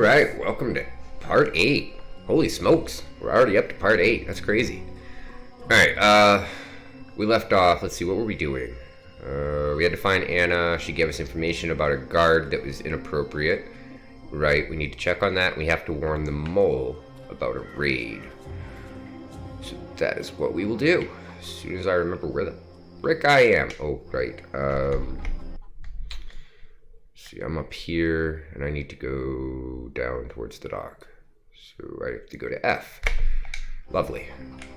Alright, welcome to part 8. Holy smokes, we're already up to part 8. That's crazy. Alright, we left off, let's see, what were we doing? We had to find Anna. She gave us information about a guard that was inappropriate. Right, we need to check on that. We have to warn the mole about a raid. So that is what we will do. As soon as I remember where the frick I am. Oh, right. See, I'm up here, and I need to go down towards the dock. So I have to go to F. Lovely.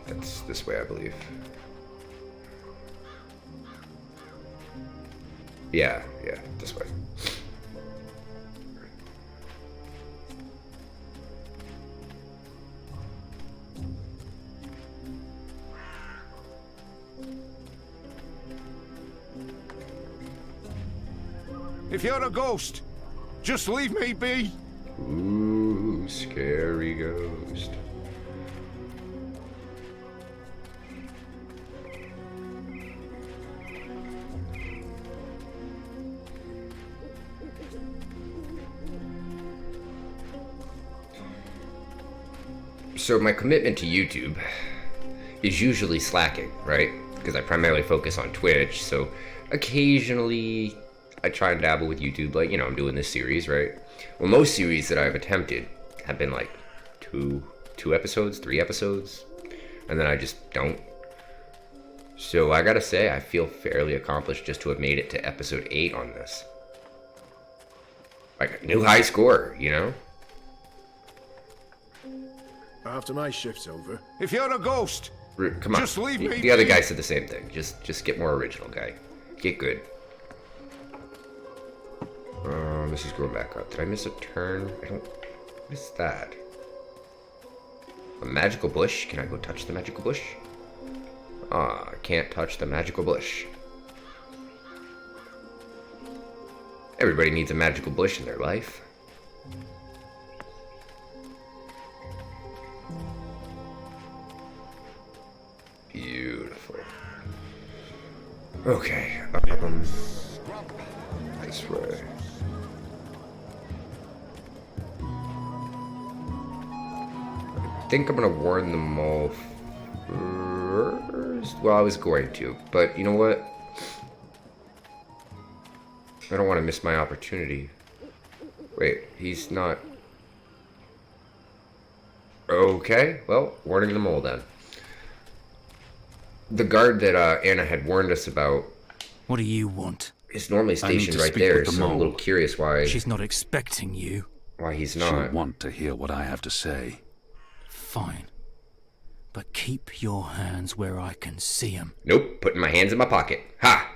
That's this way, I believe. Yeah, this way. If you're a ghost, just leave me be. Ooh, scary ghost. So my commitment to YouTube is usually slacking, right? Because I primarily focus on Twitch, so occasionally I try and dabble with YouTube, like, I'm doing this series, right? Well, most series that I've attempted have been like two episodes, 3 episodes, and then I just don't. So I gotta say, I feel fairly accomplished just to have made it to episode 8 on this. Like a new high score, After my shift's over. If you're a ghost, Come on. just leave me The other be. guy said the same thing. Just get more original, guy. Get good. This is going back up. Did I miss a turn? What is that? A magical bush? Can I go touch the magical bush? I can't touch the magical bush. Everybody needs a magical bush in their life. Beautiful. Okay. This way. I think I'm gonna warn the mole first. Well, I was going to, but you know what? I don't want to miss my opportunity. Wait, he's not. Okay, well, warning the mole then. The guard that Anna had warned us about. What do you want? Is normally stationed right there, so I'm a little curious why. She's not expecting you. Why he's not. She'll want to hear what I have to say. Fine. But keep your hands where I can see them. Nope, putting my hands in my pocket. Ha!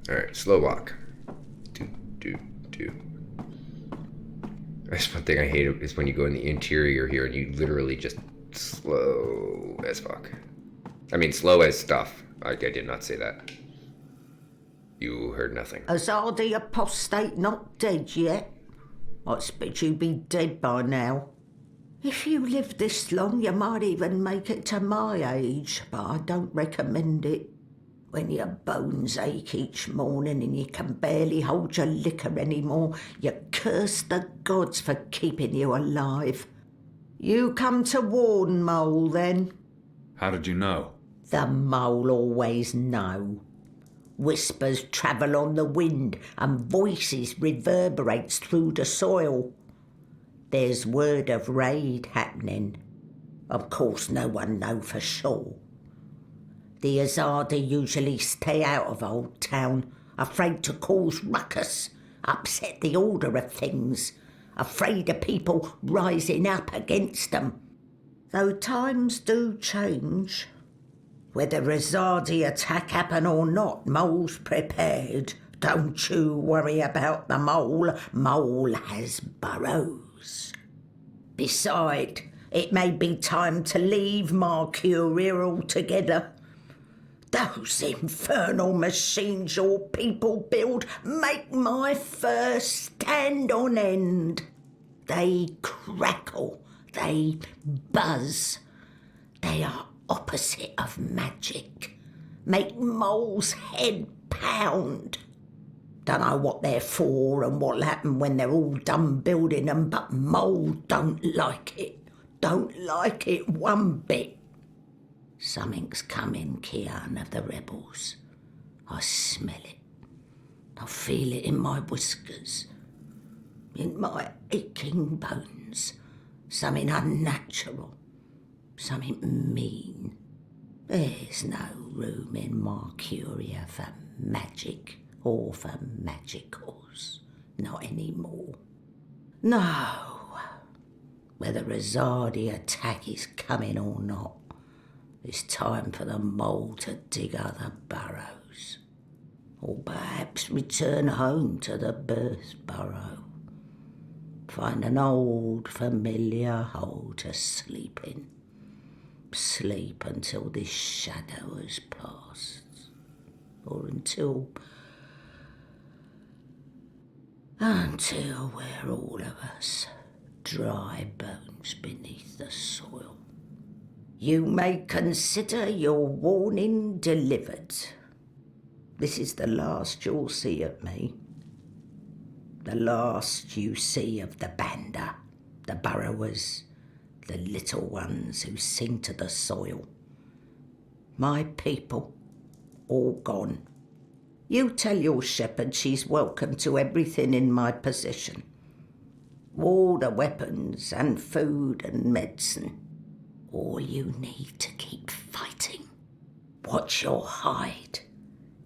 Alright, slow walk. Do. That's one thing I hate is when you go in the interior here and you literally just slow as fuck. I mean, slow as stuff. I did not say that. You heard nothing. Azadi apostate not dead yet? I expect you'd be dead by now. If you live this long, you might even make it to my age, but I don't recommend it. When your bones ache each morning and you can barely hold your liquor anymore, you curse the gods for keeping you alive. You come to warn, Mole, then? How did you know? The mole always know. Whispers travel on the wind and voices reverberates through the soil. There's word of raid happening. Of course no one know for sure. The Azadi usually stay out of Old Town, afraid to cause ruckus, upset the order of things, afraid of people rising up against them. Though times do change. Whether Azadi attack happen or not, Mole's prepared. Don't you worry about the mole. Mole has burrows. Beside, it may be time to leave Mercury altogether. Those infernal machines your people build make my fur stand on end. They crackle, they buzz. They are opposite of magic. Make moles' head pound. Dunno what they're for and what'll happen when they're all done building them, but Mole don't like it. Don't like it one bit. Something's coming, Kian, of the rebels. I smell it. I feel it in my whiskers, in my aching bones. Something unnatural, something mean. There's no room in Mercuria for magic or for magicals. Not anymore. No. Whether a Zardi attack is coming or not, it's time for the Mole to dig other burrows. Or perhaps return home to the birth burrow. Find an old familiar hole to sleep in. Sleep until this shadow has passed. Or until we're all of us dry bones beneath the soil. You may consider your warning delivered. This is the last you'll see of me. The last you see of the Banda, the burrowers, the little ones who sing to the soil. My people, all gone. You tell your shepherd she's welcome to everything in my possession. All the weapons and food and medicine. All you need to keep fighting. Watch your hide,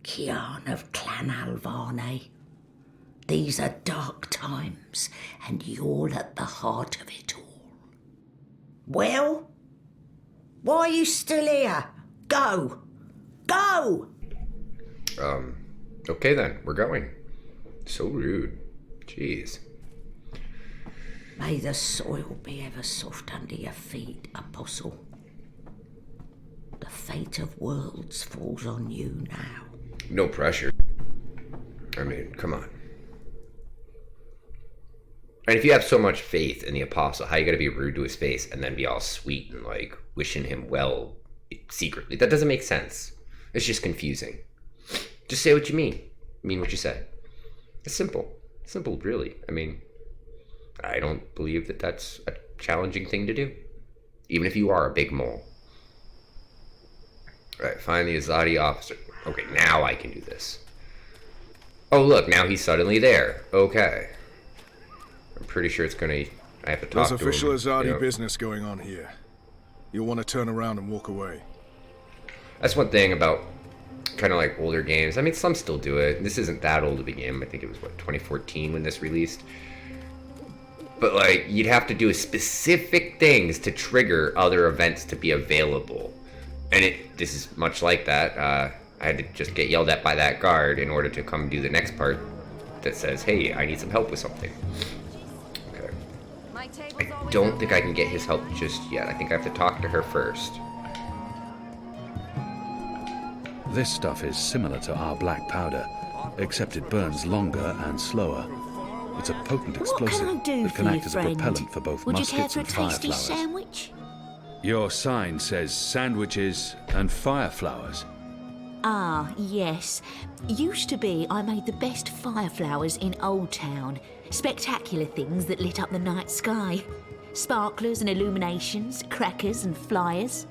Kian of Clan Alvarne. These are dark times, and you're at the heart of it all. Well, why are you still here? Go! Go! Okay then, we're going. So rude. Jeez. May the soil be ever soft under your feet, Apostle. The fate of worlds falls on you now. No pressure. I mean, come on. And if you have so much faith in the Apostle, how you gotta be rude to his face and then be all sweet and like wishing him well secretly? That doesn't make sense. It's just confusing. Just say what you mean. Mean what you say. It's simple. Simple, really. I mean, I don't believe that that's a challenging thing to do. Even if you are a big mole. Alright, find the Azadi officer. Okay, now I can do this. Oh, look, now he's suddenly there. Okay. I'm pretty sure it's gonna... I have to talk to him. There's official Azadi you know. business going on here. You'll want to turn around and walk away. That's one thing about kind of like older games. I mean, some still do it. This isn't that old of a game. I think it was, what, 2014 when this released? But, like, you'd have to do specific things to trigger other events to be available. And this is much like that. I had to just get yelled at by that guard in order to come do the next part that says, hey, I need some help with something. Okay. I don't think I can get his help just yet. I think I have to talk to her first. This stuff is similar to our black powder, except it burns longer and slower. It's a potent explosive What can I do that can for act you, as a friend? propellant for both Would you care muskets for a and tasty fireflowers. sandwich? Your sign says sandwiches and fireflowers. Ah, yes. Used to be I made the best fireflowers in Old Town. Spectacular things that lit up the night sky. Sparklers and illuminations, crackers and flyers.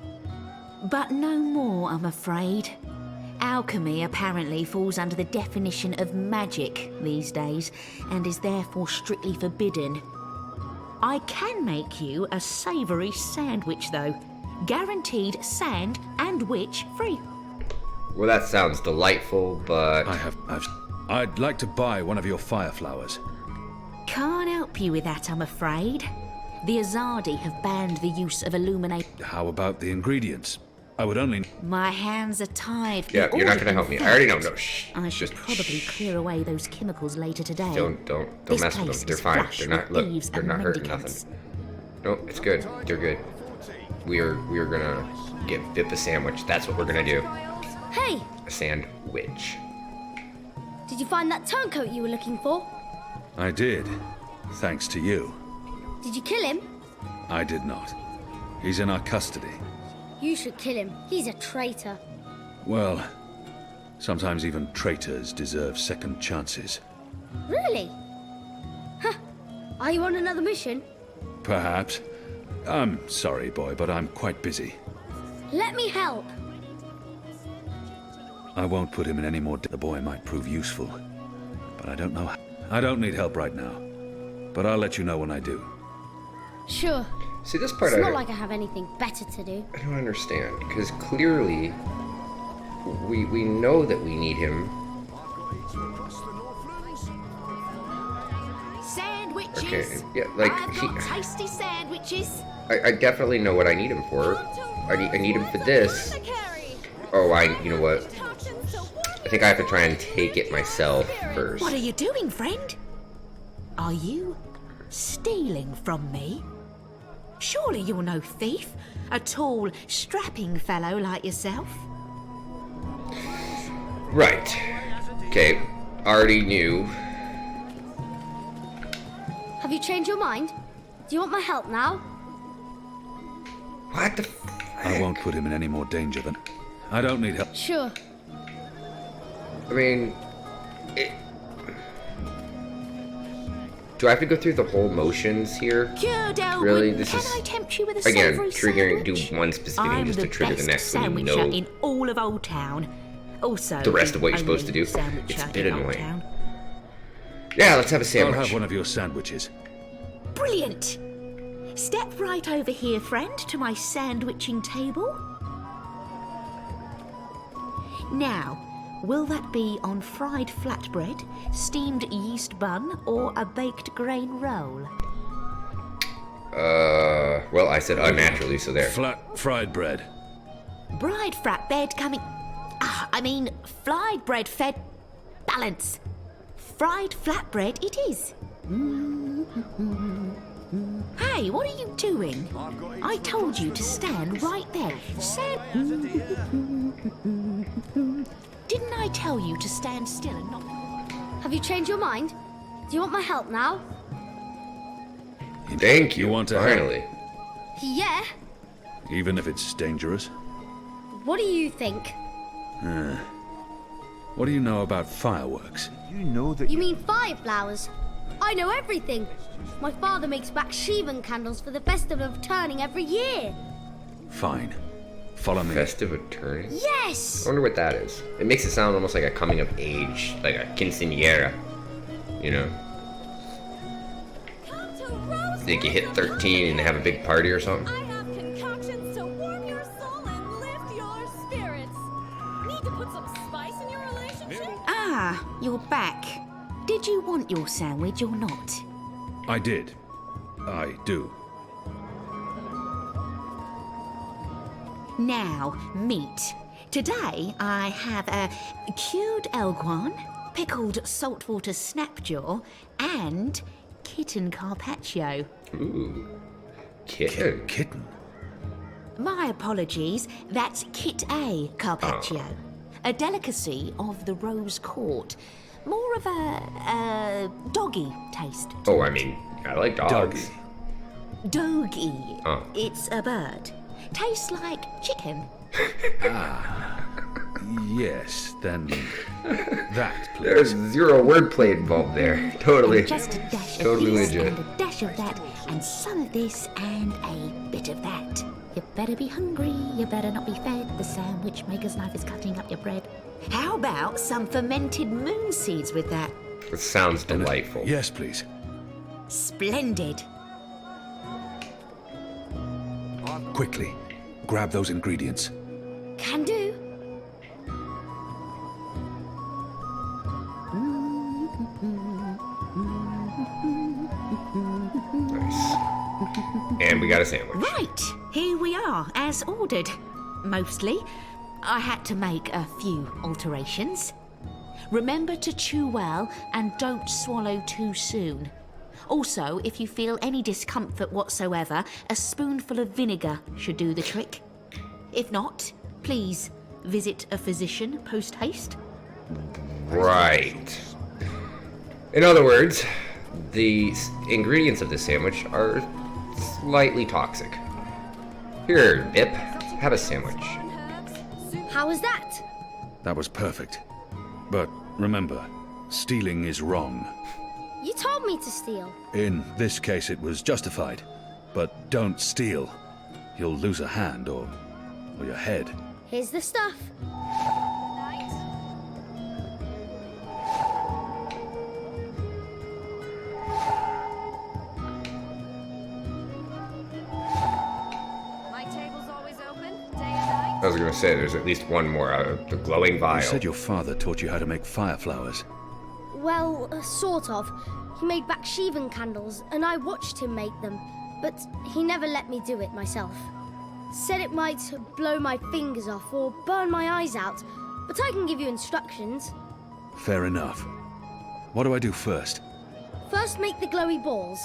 But no more, I'm afraid. Alchemy apparently falls under the definition of magic these days, and is therefore strictly forbidden. I can make you a savoury sandwich, though. Guaranteed sand and witch free. Well, that sounds delightful, but... I'd like to buy one of your fireflowers. Can't help you with that, I'm afraid. The Azadi have banned the use of illuminate. How about the ingredients? I would only... My hands are tied. for Yeah, the you're not order, gonna help in me. I already know. fact. No, shh. I should Just probably shh. clear away those chemicals later today. Don't This mess with place them. They're is fine. flush They're not. with Look, thieves they're and not hurting mendicants. nothing. No, it's good. They're good. We are gonna get Bip a sandwich. That's what we're gonna do. Hey, A sandwich. did you find that turncoat you were looking for? I did. Thanks to you. Did you kill him? I did not. He's in our custody. You should kill him. He's a traitor. Well, sometimes even traitors deserve second chances. Really? Huh. Are you on another mission? Perhaps. I'm sorry, boy, but I'm quite busy. Let me help. I won't put him in any more. The boy might prove useful, but I don't know. I don't need help right now, but I'll let you know when I do. Sure. See, this part It's I not like I have anything better to do. don't understand, because clearly we know that we need him. Sandwiches. Okay, yeah, like I've got tasty sandwiches. I definitely know what I need him for. I need him for this. Oh, you know what? I think I have to try and take it myself first. What are you doing, friend? Are you stealing from me? Surely you're no thief. A tall, strapping fellow like yourself. Right. Okay, already knew. Have you changed your mind? Do you want my help now? What the I won't put him in any more danger than... I don't need help. Sure. I mean, do I have to go through the whole motions here? Cured Elwood, Really? This can is, I tempt you with a again, savoury triggering, do sandwich? one specific thing I'm just to trigger the next best one. You sandwicher know in all of Old Town. Also, the rest of what you're the supposed to do. only It's a sandwicher bit in Old annoying. Town. Yeah, let's have a I'll sandwich. have one of your sandwiches. Brilliant. Step right over here, friend, to my sandwiching table. Now, will that be on fried flatbread, steamed yeast bun, or a baked grain roll? Well, I said unnaturally, so there. Flat fried bread. Bride flatbread coming... fried bread fed... Balance. Fried flatbread it is. Hey, what are you doing? I told you to stand right there. Didn't I tell you to stand still and not... Have you changed your mind? Do you want my help now? Thank you. You want to help? finally. Yeah. Even if it's dangerous. What do you think? What do you know about fireworks? You know that You mean fireflowers? I know everything. My father makes Baksheevan candles for the Festival of Turning every year. Fine. Follow me. Festive of turning? Yes! I wonder what that is. It makes it sound almost like a coming of age, like a quinceañera. You know? Think you hit 13 and have a big party or something? I have concoctions to warm your soul and lift your spirits. Need to put some spice in your relationship? Ah, you're back. Did you want your sandwich or not? I did. I do. Now, meat. Today I have a cured elguan, pickled saltwater snapjaw, and kitten carpaccio. Ooh. Kitten. Kitten. My apologies, that's Kit A carpaccio, a delicacy of the Rose Court. More of a doggy taste. Oh, I mean, I like dogs. Doggy. Oh. It's a bird. Tastes like chicken. Yes, then that, please. There's zero wordplay involved there. Totally. And just a dash of Totally this legit. and a dash of that, and some of this and a bit of that. You better be hungry, you better not be fed. The sandwich maker's knife is cutting up your bread. How about some fermented moon seeds with that? It sounds delightful. Yes, please. Splendid. Quickly, grab those ingredients. Can do. Nice. And we got a sandwich. Right, here we are, as ordered. Mostly. I had to make a few alterations. Remember to chew well and don't swallow too soon. Also, if you feel any discomfort whatsoever, a spoonful of vinegar should do the trick. If not, please visit a physician post-haste. Right. In other words, the ingredients of this sandwich are slightly toxic. Here, Bip. Have a sandwich. How was that? That was perfect. But remember, stealing is wrong. You told me to steal. In this case, it was justified. But don't steal. You'll lose a hand or your head. Here's the stuff. My table's always open, day and night. I was gonna say, there's at least one more. The glowing vial. You said your father taught you how to make fire flowers. Well, sort of. He made Bakshivan candles, and I watched him make them, but he never let me do it myself. Said it might blow my fingers off or burn my eyes out, but I can give you instructions. Fair enough. What do I do first? First, make the glowy balls.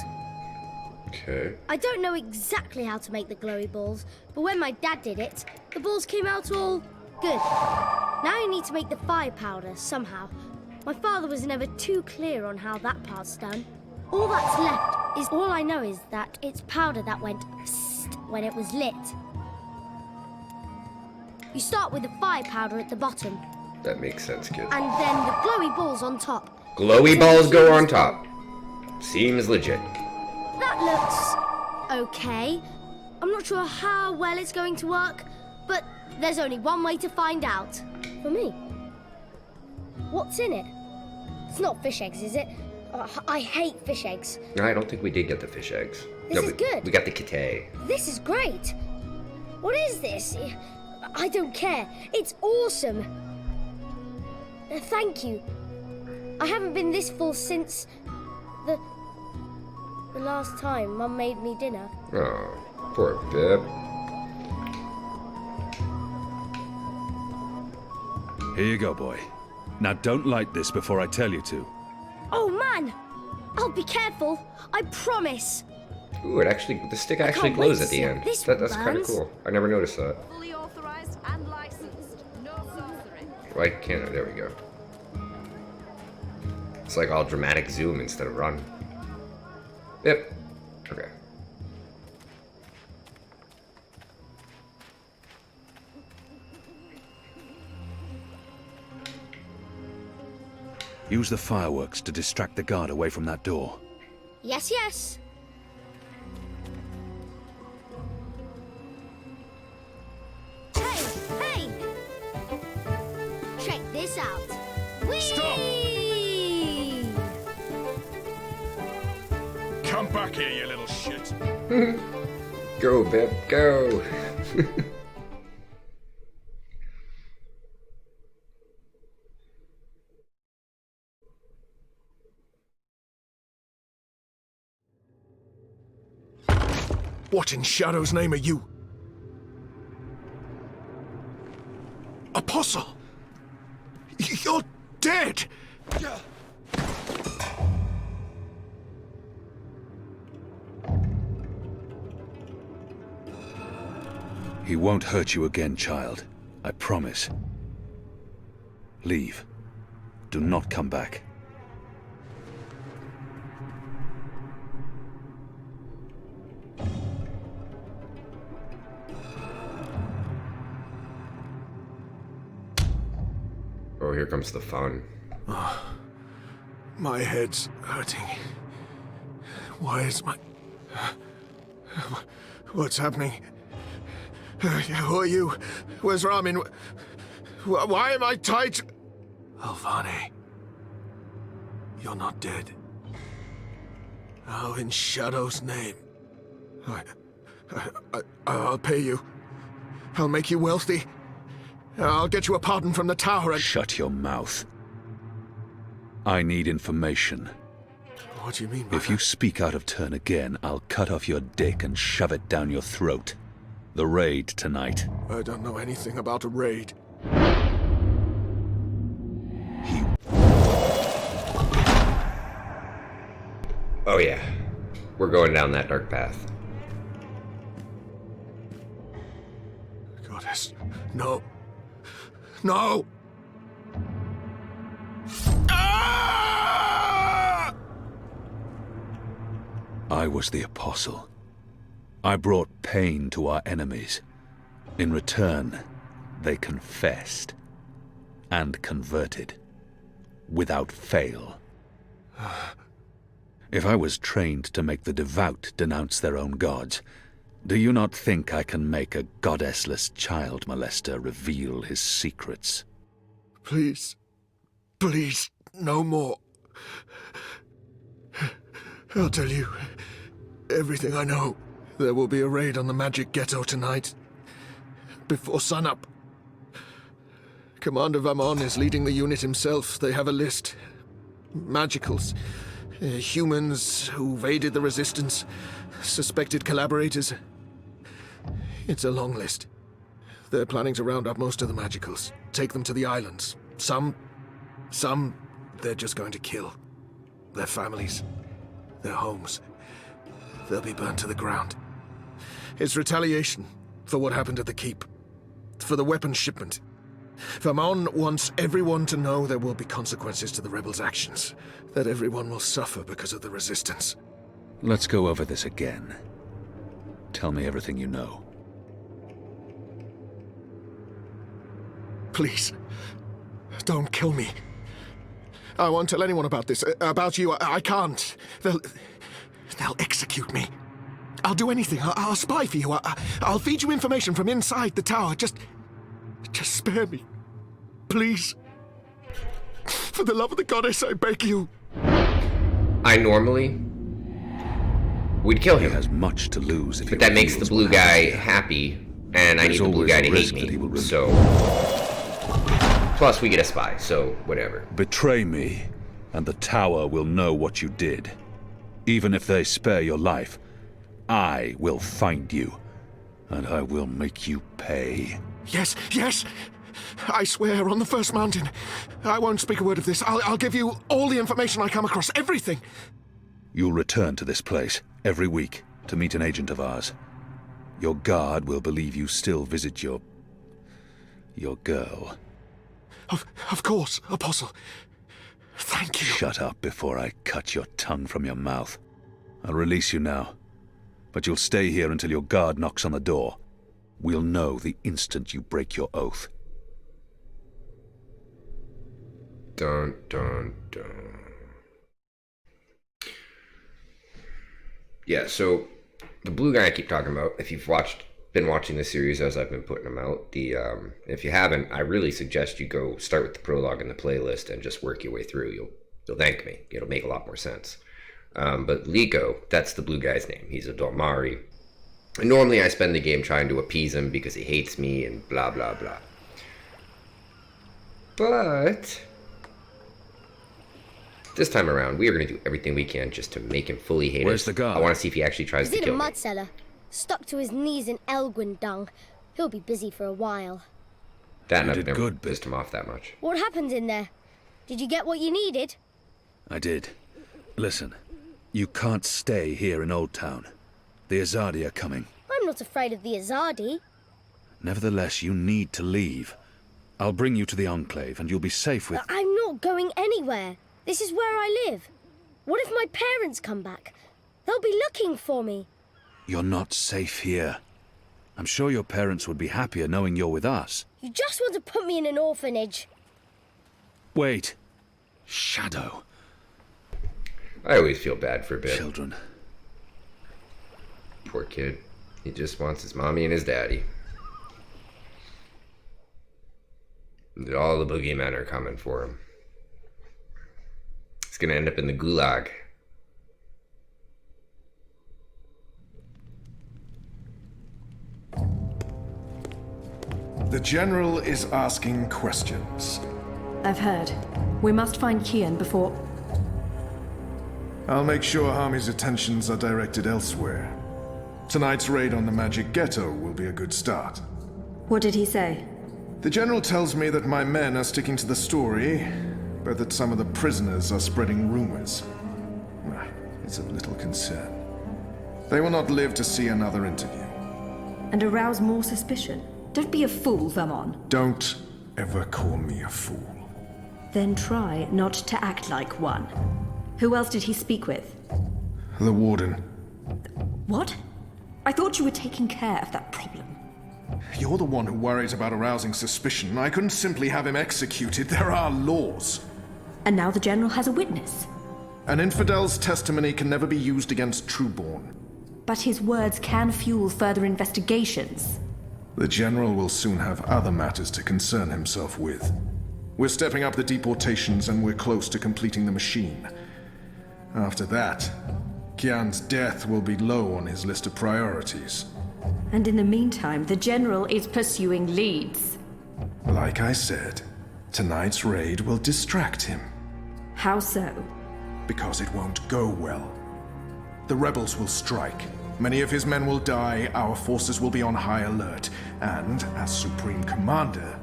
Okay. I don't know exactly how to make the glowy balls, but when my dad did it, the balls came out all good. Now I need to make the fire powder somehow. My father was never too clear on how that part's done. All that's left is all I know is that it's powder that went psst when it was lit. You start with the fire powder at the bottom, That makes sense, kid. and then the glowy balls on top. Glowy balls go on top. Seems legit. That looks okay. I'm not sure how well it's going to work, but there's only one way to find out. For me. What's in it? It's not fish eggs, is it? I hate fish eggs. No, I don't think we did get the fish eggs. This No, is good. We got the kite. This is great. What is this? I don't care. It's awesome. Thank you. I haven't been this full since the last time Mum made me dinner. Oh, poor Bip. Here you go, boy. Now don't light this before I tell you to. Oh man! I'll be careful. I promise. Ooh, the stick I actually can't glows wait at to the see end. how this That's one kind of burns. cool. I never noticed that. Fully authorized and licensed. No sorcery. Why can't I? There we go. It's like all dramatic zoom instead of run. Yep. Okay. Use the fireworks to distract the guard away from that door. Yes, yes. Hey, hey! Check this out. Whee! Stop! Come back here, you little shit. Go, Bip, go! What in Shadow's name are you? Apostle! You're dead! He won't hurt you again, child. I promise. Leave. Do not come back. Oh, here comes the fun. My head's hurting. Why is my... What's happening? Who are you? Where's Ramin? Why am I tied to... Alvane. You're not dead. How in Shadow's name? I'll pay you. I'll make you wealthy. I'll get you a pardon from the tower and... Shut your mouth. I need information. What do you mean by If you speak out of turn again, I'll cut off your dick and shove it down your throat. The raid tonight. I don't know anything about a raid. Oh yeah. We're going down that dark path. Goddess. No. No! Ah! I was the apostle. I brought pain to our enemies. In return, they confessed and converted without fail. If I was trained to make the devout denounce their own gods, do you not think I can make a goddessless child molester reveal his secrets? Please. Please, no more. I'll tell you everything I know. There will be a raid on the magic ghetto tonight, before sunup. Commander Vamon is leading the unit himself. They have a list. Magicals. Humans who've aided the resistance. Suspected collaborators. It's a long list. They're planning to round up most of the magicals. Take them to the islands. Some, they're just going to kill. Their families. Their homes. They'll be burnt to the ground. It's retaliation for what happened at the keep. For the weapons shipment. Vamon wants everyone to know there will be consequences to the rebels' actions. That everyone will suffer because of the resistance. Let's go over this again. Tell me everything you know. Please, don't kill me. I won't tell anyone about this. About you, I can't. They'll execute me. I'll do anything. I'll spy for you. I'll feed you information from inside the tower. Just spare me. Please. For the love of the goddess, I beg you. I normally would kill him. He has much to lose if but that makes the blue guy happy, and I need the blue guy to hate me. So, plus we get a spy, so whatever. Betray me, and the tower will know what you did. Even if they spare your life, I will find you, and I will make you pay. Yes, yes! I swear, on the first mountain. I won't speak a word of this. I'll give you all the information I come across, everything! You'll return to this place every week to meet an agent of ours. Your guard will believe you still visit your girl. Of course, Apostle. Thank you. Shut up before I cut your tongue from your mouth. I'll release you now, but you'll stay here until your guard knocks on the door. We'll know the instant you break your oath. Dun, dun, dun. Yeah, so the blue guy I keep talking about, if you've been watching the series as I've been putting them out, if you haven't, I really suggest you go start with the prologue and the playlist and just work your way through. You'll thank me. It'll make a lot more sense. But Liko, that's the blue guy's name. He's a Dolmari. And normally I spend the game trying to appease him because he hates me and blah, blah, blah. But this time around, we are going to do everything we can just to make him fully hate us. Where's the guard? I want to see if he actually tries to He's kill in a me. mud cellar, stuck to his knees in Elgwyn dung. He'll be busy for a while. That You did never good, pissed him off that much. What happened in there? Did you get what you needed? I did. Listen, you can't stay here in Old Town. The Azadi are coming. I'm not afraid of the Azadi. Nevertheless, you need to leave. I'll bring you to the Enclave, and you'll be safe with... I'm not going anywhere. This is where I live. What if my parents come back? They'll be looking for me. You're not safe here. I'm sure your parents would be happier knowing you're with us. You just want to put me in an orphanage. Wait. Shadow. I always feel bad for Bip. Children. Poor kid. He just wants his mommy and his daddy. And all the boogeymen are coming for him. He's gonna end up in the gulag. The General is asking questions. I've heard. We must find Kian before... I'll make sure Harmy's attentions are directed elsewhere. Tonight's raid on the Magic Ghetto will be a good start. What did he say? The General tells me that my men are sticking to the story, but that some of the prisoners are spreading rumors. It's of little concern. They will not live to see another interview. And arouse more suspicion? Don't be a fool, Vermon. Don't ever call me a fool. Then try not to act like one. Who else did he speak with? The Warden. What? I thought you were taking care of that problem. You're the one who worries about arousing suspicion. I couldn't simply have him executed. There are laws. And now the General has a witness. An infidel's testimony can never be used against Trueborn. But his words can fuel further investigations. The General will soon have other matters to concern himself with. We're stepping up the deportations and we're close to completing the machine. After that, Kian's death will be low on his list of priorities. And in the meantime, the General is pursuing leads. Like I said, tonight's raid will distract him. How so? Because it won't go well. The rebels will strike. Many of his men will die, our forces will be on high alert, and, as Supreme Commander,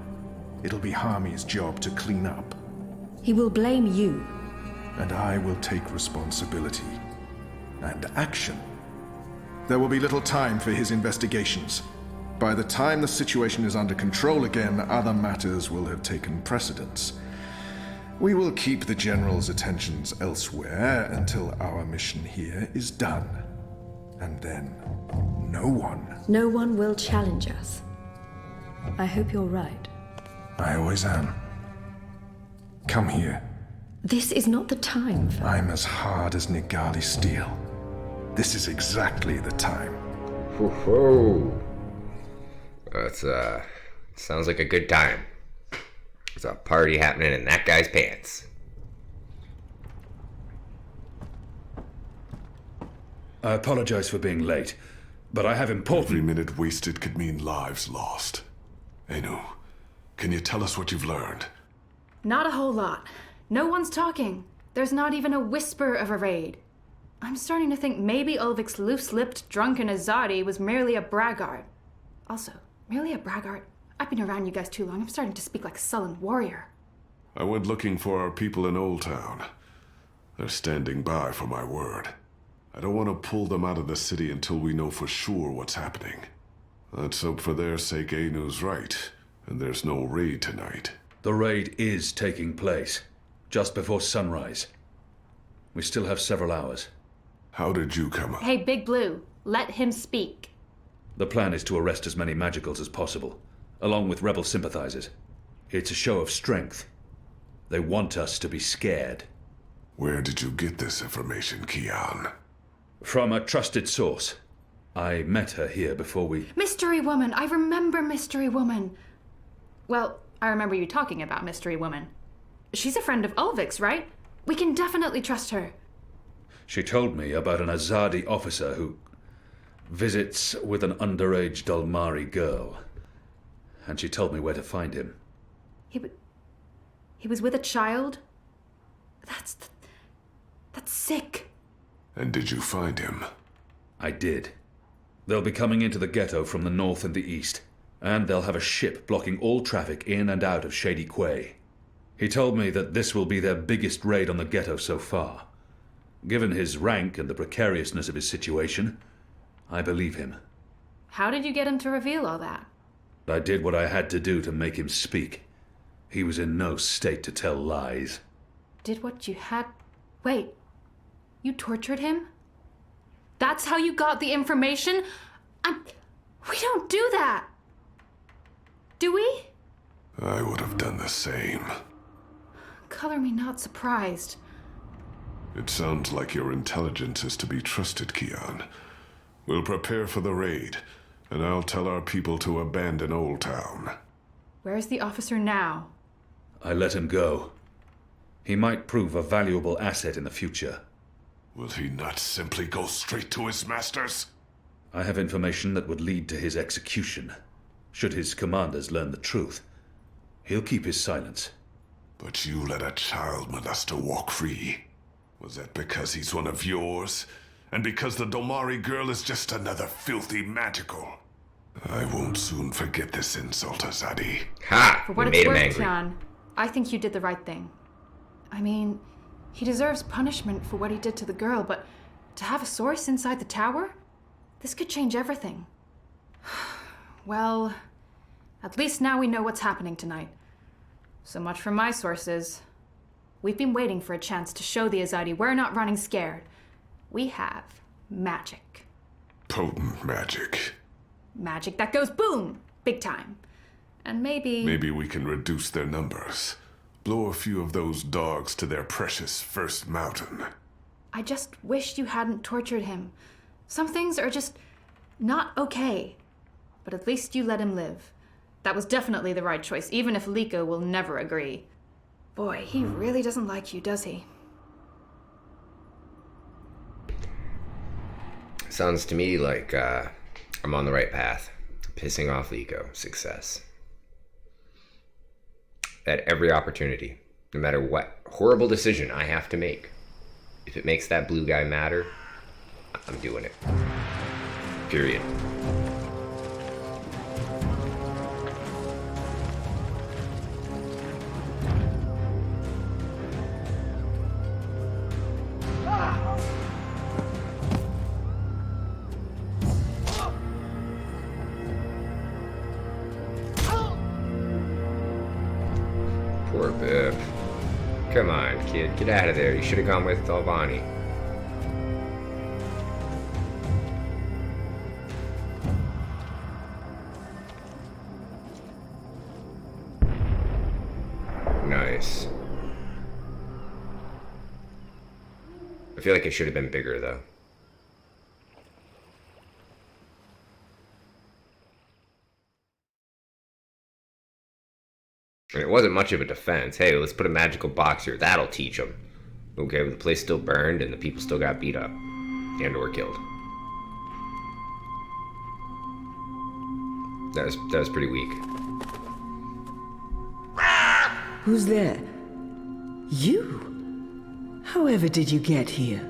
it'll be Harmy's job to clean up. He will blame you. And I will take responsibility. And action. There will be little time for his investigations. By the time the situation is under control again, other matters will have taken precedence. We will keep the General's attentions elsewhere until our mission here is done. And then, no one will challenge us. I hope you're right. I always am. Come here. This is not the time for... I'm as hard as Nigali steel. This is exactly the time. Whoa. That's, sounds like a good time. There's a party happening in that guy's pants. I apologize for being late, but I have important... Every minute wasted could mean lives lost. Anu, can you tell us what you've learned? Not a whole lot. No one's talking. There's not even a whisper of a raid. I'm starting to think maybe Ulvik's loose-lipped, drunken Azadi was merely a braggart. Also, merely a braggart? I've been around you guys too long. I'm starting to speak like a sullen warrior. I went looking for our people in Old Town. They're standing by for my word. I don't want to pull them out of the city until we know for sure what's happening. Let's hope for their sake Anu's right, and there's no raid tonight. The raid is taking place, just before sunrise. We still have several hours. How did you come up? Hey, Big Blue, let him speak. The plan is to arrest as many magicals as possible, along with rebel sympathizers. It's a show of strength. They want us to be scared. Where did you get this information, Kian? From a trusted source. I met her here before we... Mystery Woman! I remember Mystery Woman! Well, I remember you talking about Mystery Woman. She's a friend of Ulvik's, right? We can definitely trust her. She told me about an Azadi officer who visits with an underage Dalmari girl. And she told me where to find him. He was with a child? That's sick. And did you find him? I did. They'll be coming into the ghetto from the north and the east, and they'll have a ship blocking all traffic in and out of Shady Quay. He told me that this will be their biggest raid on the ghetto so far. Given his rank and the precariousness of his situation, I believe him. How did you get him to reveal all that? I did what I had to do to make him speak. He was in no state to tell lies. Did what you had... Wait, you tortured him? That's how you got the information? We don't do that! Do we? I would have done the same. Color me not surprised. It sounds like your intelligence is to be trusted, Kian. We'll prepare for the raid, and I'll tell our people to abandon Old Town. Where's the officer now? I let him go. He might prove a valuable asset in the future. Will he not simply go straight to his masters? I have information that would lead to his execution. Should his commanders learn the truth, he'll keep his silence. But you let a child molester walk free. Was that because he's one of yours? And because the Domari girl is just another filthy magical? I won't soon forget this insult, Azadi. Ha! For what it's worth, Kian, I think you did the right thing. I mean, he deserves punishment for what he did to the girl, but to have a source inside the tower? This could change everything. Well, at least now we know what's happening tonight. So much for my sources. We've been waiting for a chance to show the Azadi we're not running scared. We have magic. Potent magic. Magic that goes boom! Big time. And maybe... Maybe we can reduce their numbers. Blow a few of those dogs to their precious first mountain. I just wish you hadn't tortured him. Some things are just not okay. But at least you let him live. That was definitely the right choice, even if Liko will never agree. Boy, he really doesn't like you, does he? Sounds to me like I'm on the right path. Pissing off Liko. Success. At every opportunity. No matter what horrible decision I have to make. If it makes that blue guy matter, I'm doing it. Period. Poor Bip. Come on, kid. Get out of there. You should have gone with Alvani. Nice. I feel like it should have been bigger, though. And it wasn't much of a defense. Hey, let's put a magical box here. That'll teach them. Okay, but the place still burned and the people still got beat up. And or killed. That was pretty weak. Who's there? You? However did you get here?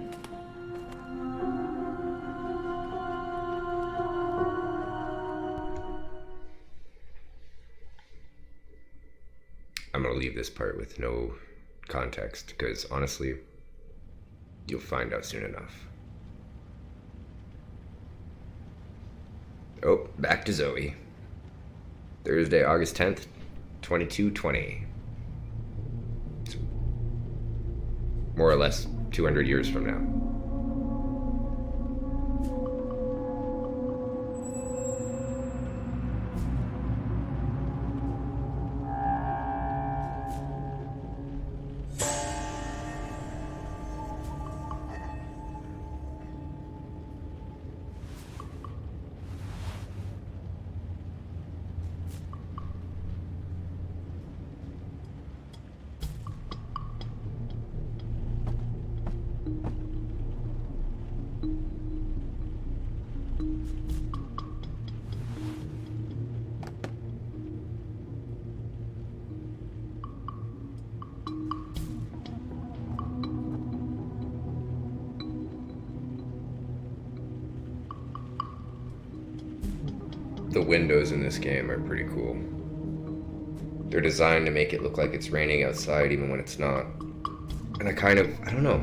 I'm gonna leave this part with no context, because honestly, you'll find out soon enough. Oh, back to Zoe. Thursday, August 10th, 2220. More or less 200 years from now. The windows in this game are pretty cool. They're designed to make it look like it's raining outside even when it's not. And I don't know.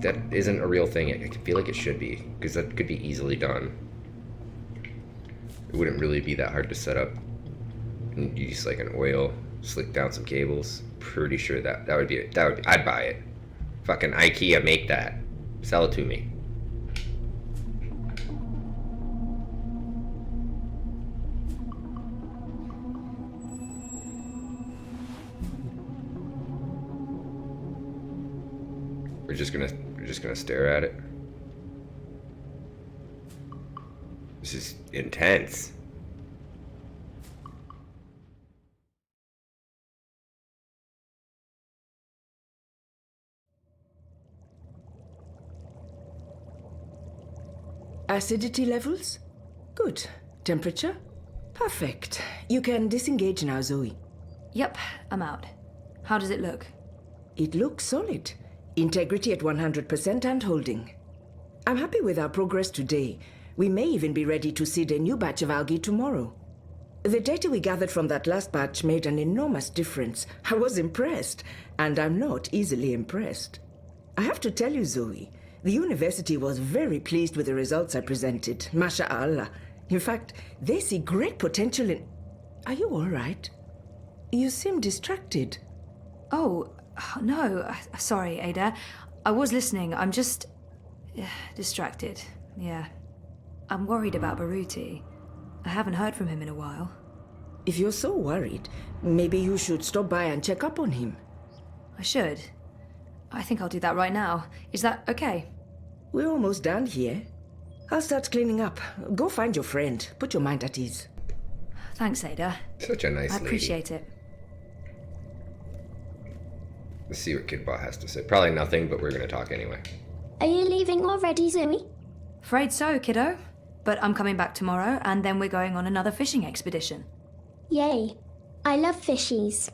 That isn't a real thing. I feel like it should be, because that could be easily done. It wouldn't really be that hard to set up. And use like an oil, slick down some cables. Pretty sure that would be I'd buy it. Fucking IKEA, make that. Sell it to me. We're just gonna stare at it. This is intense. Acidity levels? Good. Temperature? Perfect. You can disengage now, Zoe. Yep, I'm out. How does it look? It looks solid. Integrity at 100% and holding. I'm happy with our progress today. We may even be ready to seed a new batch of algae tomorrow. The data we gathered from that last batch made an enormous difference. I was impressed, and I'm not easily impressed. I have to tell you, Zoe, the university was very pleased with the results I presented. Masha'Allah. In fact, they see great potential in... Are you all right? You seem distracted. Oh, no. Sorry, Ada. I was listening. I'm just... distracted. Yeah. I'm worried about Baruti. I haven't heard from him in a while. If you're so worried, maybe you should stop by and check up on him. I should. I think I'll do that right now. Is that okay? We're almost done here. I'll start cleaning up. Go find your friend. Put your mind at ease. Thanks, Ada. Such a nice I lady. appreciate it. Let's see what Kidbot has to say. Probably nothing, but we're going to talk anyway. Are you leaving already, Zoe? Afraid so, kiddo. But I'm coming back tomorrow, and then we're going on another fishing expedition. Yay. I love fishies.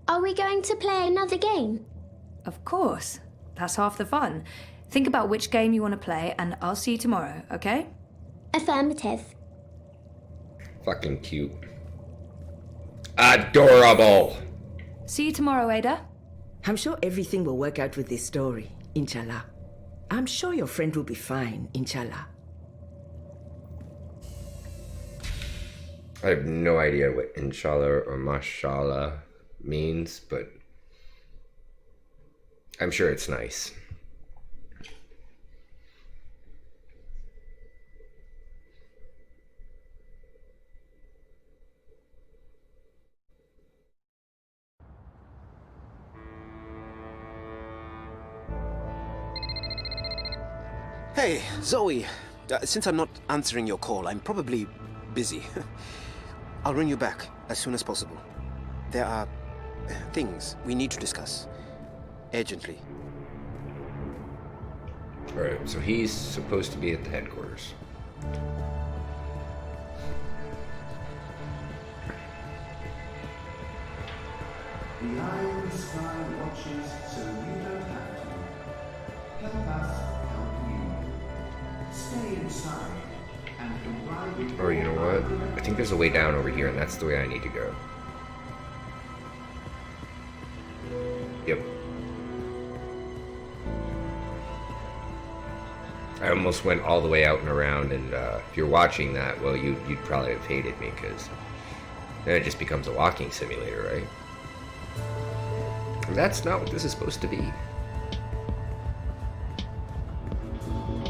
Are we going to play another game? Of course. That's half the fun. Think about which game you want to play, and I'll see you tomorrow, okay? Affirmative. Fucking cute. Adorable! See you tomorrow, Ada. I'm sure everything will work out with this story, inshallah. I'm sure your friend will be fine, inshallah. I have no idea what inshallah or mashallah means, but I'm sure it's nice. Hey, Zoe. Since I'm not answering your call, I'm probably busy. I'll ring you back as soon as possible. There are things we need to discuss. Urgently. Alright, so he's supposed to be at the headquarters. The eye in the sky watches so you don't have to. Help us help you. Stay inside and provide. Or you know what? I think there's a way down over here, and that's the way I need to go. Yep. I almost went all the way out and around, and if you're watching that, well, you'd probably have hated me, because then it just becomes a walking simulator, right? And that's not what this is supposed to be.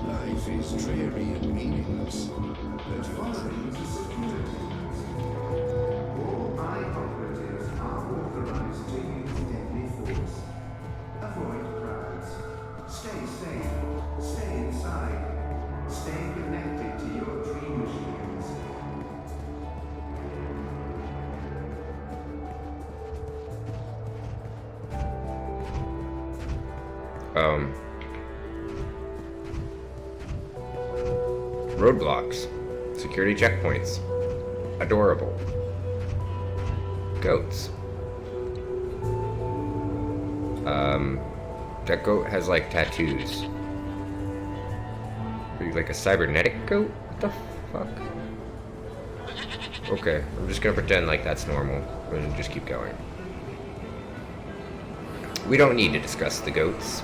Life is dreary and meaningless, but following the security. All eye operatives are authorized to use deadly force. Avoid crowds. Stay safe. Stay inside. Stay connected to your dream machines. Roadblocks. Security checkpoints. Adorable. Goats. That goat has like tattoos. Are you like a cybernetic goat? What the fuck? Okay, I'm just gonna pretend like that's normal and just keep going. We don't need to discuss the goats.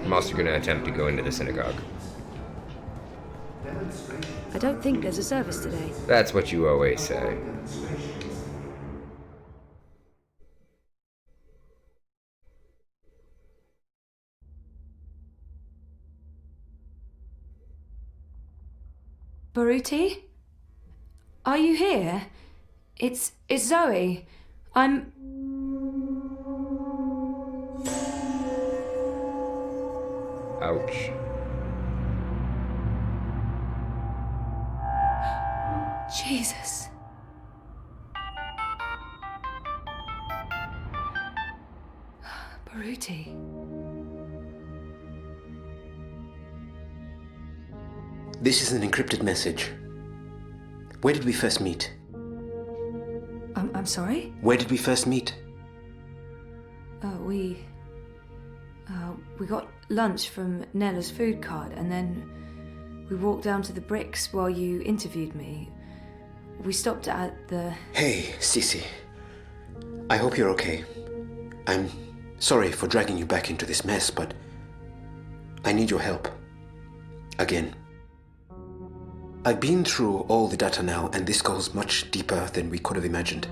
I'm also gonna attempt to go into the synagogue. I don't think there's a service today. That's what you always say. Baruti? Are you here? It's Zoe. I'm... Ouch. Jesus. Baruti. This is an encrypted message. Where did we first meet? I'm sorry? Where did we first meet? We got lunch from Nella's food cart, and then we walked down to the bricks while you interviewed me. We stopped at the... Hey, Sissy. I hope you're okay. I'm sorry for dragging you back into this mess, but I need your help. Again. I've been through all the data now, and this goes much deeper than we could have imagined.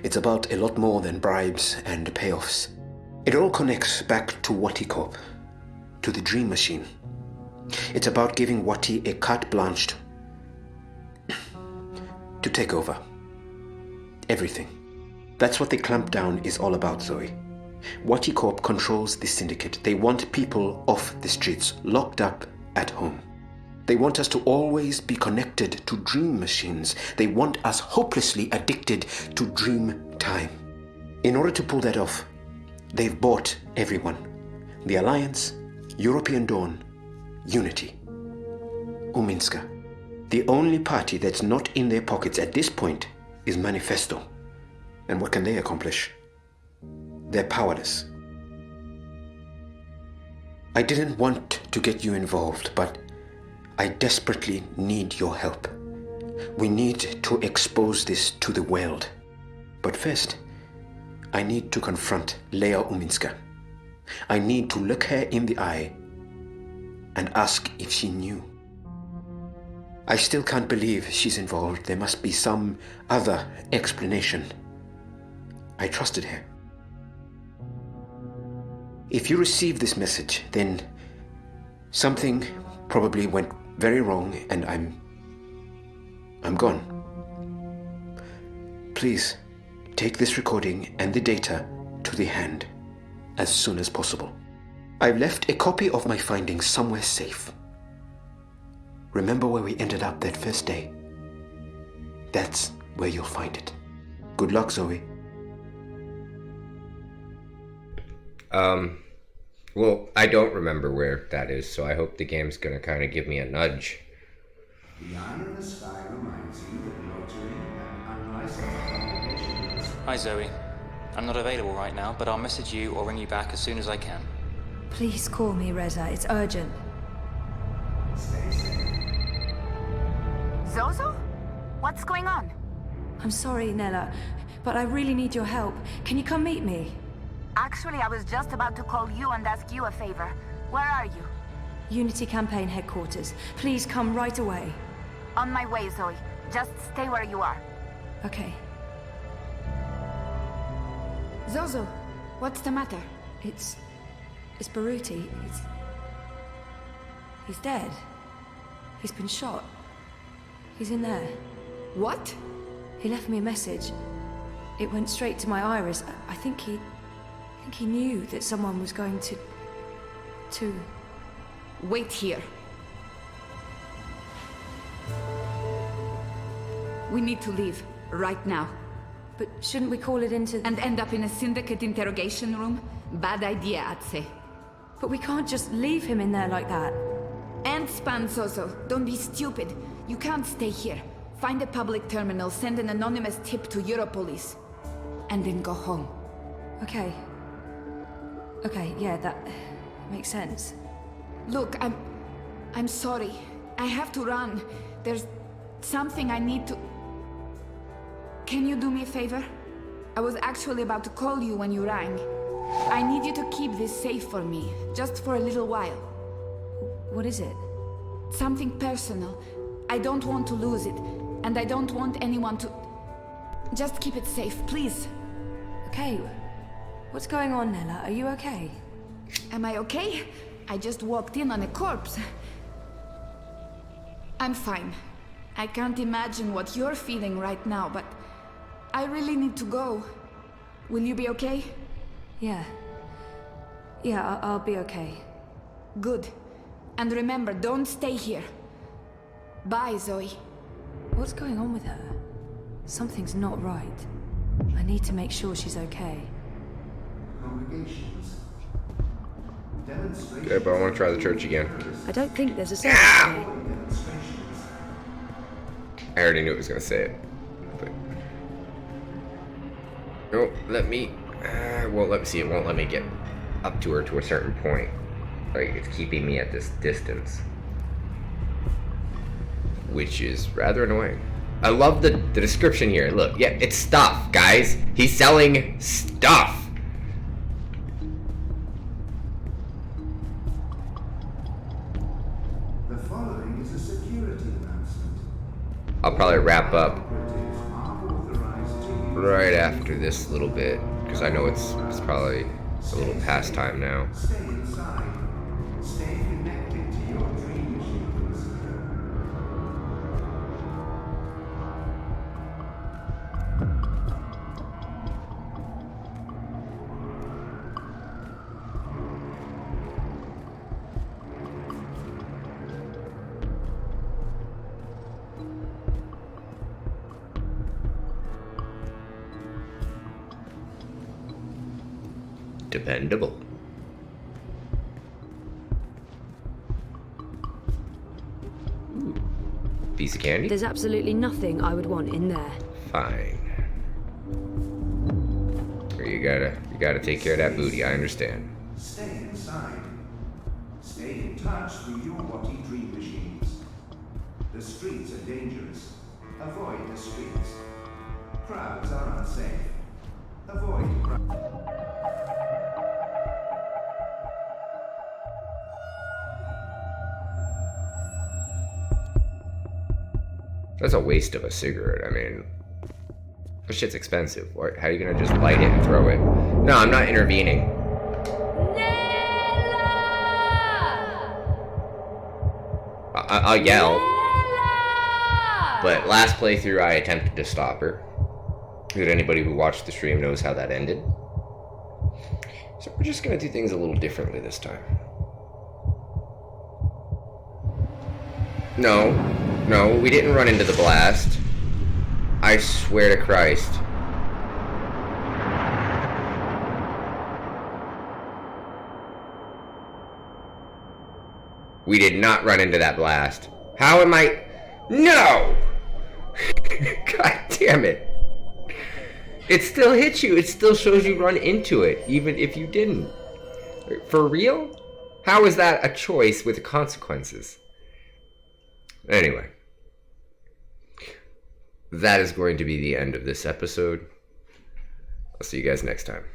It's about a lot more than bribes and payoffs. It all connects back to Watikop, to the Dream Machine. It's about giving Wati a carte blanche to take over. Everything. That's what the clampdown is all about, Zoe. Wati Corp controls the syndicate. They want people off the streets, locked up at home. They want us to always be connected to dream machines. They want us hopelessly addicted to dream time. In order to pull that off, they've bought everyone. The Alliance, European Dawn, Unity, Uminska. The only party that's not in their pockets at this point is Manifesto. And what can they accomplish? They're powerless. I didn't want to get you involved, but I desperately need your help. We need to expose this to the world. But first, I need to confront Leia Uminska. I need to look her in the eye and ask if she knew. I still can't believe she's involved. There must be some other explanation. I trusted her. If you receive this message, then something probably went very wrong and I'm gone. Please take this recording and the data to the hand as soon as possible. I've left a copy of my findings somewhere safe. Remember where we ended up that first day? That's where you'll find it. Good luck, Zoe. Well, I don't remember where that is, so I hope the game's gonna kind of give me a nudge. The eye in the sky reminds you that loitering and unlicensed combination is... Hi Zoe. I'm not available right now, but I'll message you or ring you back as soon as I can. Please call me, Reza. It's urgent. Stay safe. Zozo? What's going on? I'm sorry, Nella, but I really need your help. Can you come meet me? Actually, I was just about to call you and ask you a favor. Where are you? Unity Campaign Headquarters. Please come right away. On my way, Zoe. Just stay where you are. Okay. Zozo, what's the matter? It's Baruti. He's dead. He's been shot. He's in there. What? He left me a message. It went straight to my iris. I think he knew that someone was going to... Wait here. We need to leave, right now. But shouldn't we call it into... And end up in a syndicate interrogation room? Bad idea, I'd say. But we can't just leave him in there like that. And span, Zozo. Don't be stupid. You can't stay here. Find a public terminal, send an anonymous tip to Europolice. And then go home. Okay. Okay, yeah, that makes sense. Look, I'm sorry. I have to run. There's something I need to... Can you do me a favor? I was actually about to call you when you rang. I need you to keep this safe for me, just for a little while. What is it? Something personal. I don't want to lose it, and I don't want anyone to... Just keep it safe, please. Okay. What's going on, Nella? Are you okay? Am I okay? I just walked in on a corpse. I'm fine. I can't imagine what you're feeling right now, but I really need to go. Will you be okay? Yeah. Yeah, I'll be okay. Good. And remember, don't stay here. Bye, Zoe. What's going on with her? Something's not right. I need to make sure she's okay. Congregations. Yeah, but I want to try the church again. I don't think there's a service today. I already knew it was going to say it. But... No, let me... well, let me see. It won't let me get up to her to a certain point. Like, it's keeping me at this distance. Which is rather annoying. I love the description here. Look, yeah, it's stuff, guys. He's selling stuff. The following is a security announcement. I'll probably wrap up right after this little bit, because I know it's probably a little past time now. Stay inside. Stay connected to your dream machines. Dependable. Piece of candy? There's absolutely nothing I would want in there. Fine. You gotta take care of that booty, I understand. Stay inside. Stay in touch through your Watty dream machines. The streets are dangerous. Avoid the streets. Crowds are unsafe. Avoid crowds. That's a waste of a cigarette. I mean, this shit's expensive. How are you gonna just light it and throw it? No, I'm not intervening. I'll yell. But last playthrough, I attempted to stop her. Good, anybody who watched the stream knows how that ended. So we're just gonna do things a little differently this time. No, we didn't run into the blast. I swear to Christ. We did not run into that blast. How am I? No! God damn it. It still hits you. It still shows you run into it, even if you didn't. For real? How is that a choice with consequences? Anyway. That is going to be the end of this episode. I'll see you guys next time.